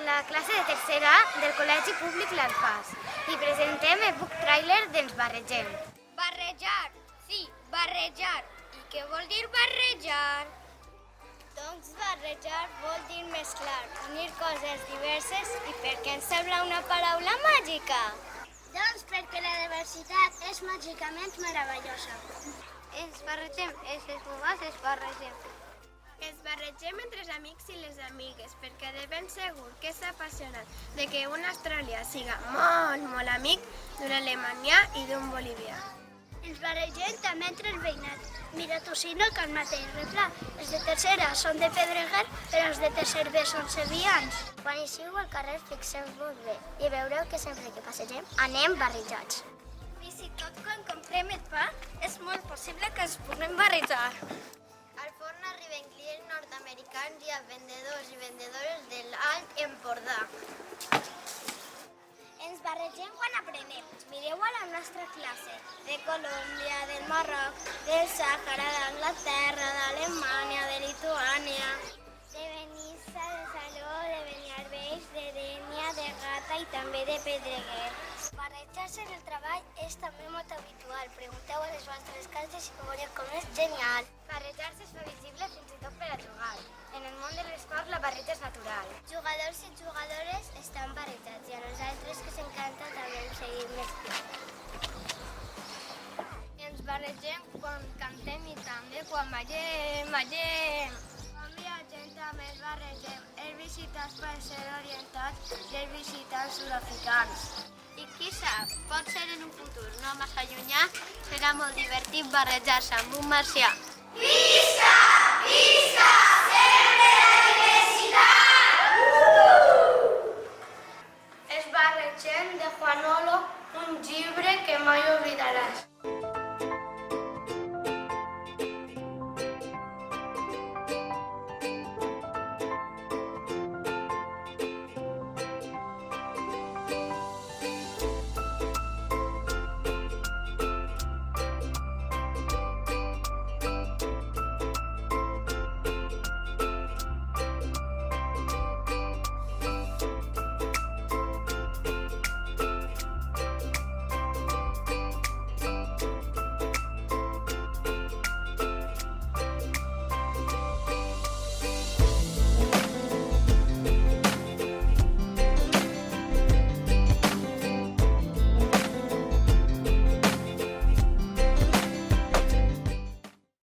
la classe de tercera del Col·legi Públic l'Alfàs i presentem el book trailer d'Ens barregem. Barrejar, sí, barrejar. I què vol dir barrejar? Doncs barrejar vol dir mesclar, unir coses diverses i perquè ens sembla una paraula màgica. Doncs perquè la diversitat és màgicament meravellosa. Ens barregem, els esfumats es barregem. Ens barregem entre els amics i les amigues perquè de ben segur que és apassionant de que un australià siga molt amic d'un alemanyà i d'un bolivià. Ens barregem també entre el veïnat. Mira tu si no que el mateix refrán. Els de tercera són de Pedreguer, però els de tercer B són sevillans. Quan eixiu al carrer fixeu-vos bé i veureu que sempre que passegem anem barrejats. Fins i tot quan comprem el pa és molt possible que ens puguem barrejar. Al forn arriben clients nord-americans i a vendedors i vendedores de l'Alt Empordà. Ens barregem quan aprenem. Mireu a la nostra classe. De Colòmbia, del Marroc, del Sàhara, d'Anglaterra, d'Alemanya, de Lituània, De Benissa, de Saló, de Beniarbeig, de Dénia, de Gata i també de Pedreguer. Barrejar-se en el treball és també molt habitual. Pregunteu a les vostres cases i veureu com és genial. Barrejar-se es fa visible fins i tot per a jugar. En el món de l'esport la barreja és natural. Jugadors i jugadores estan barrejats i a nosaltres que ens encanta també hem seguit més temps. Ens barregem quan cantem i també quan ballem. Quan viatgem també ens barregem. Els visitants poden ser orientats i els visitants sud-africans. I qui sap, pot ser en un futur no massa llunyà, serà molt divertit barrejar-se amb un marcià. Visca! Visca! Sempre la diversitat! Es barregem de Juanolo, un llibre que mai oblidaràs.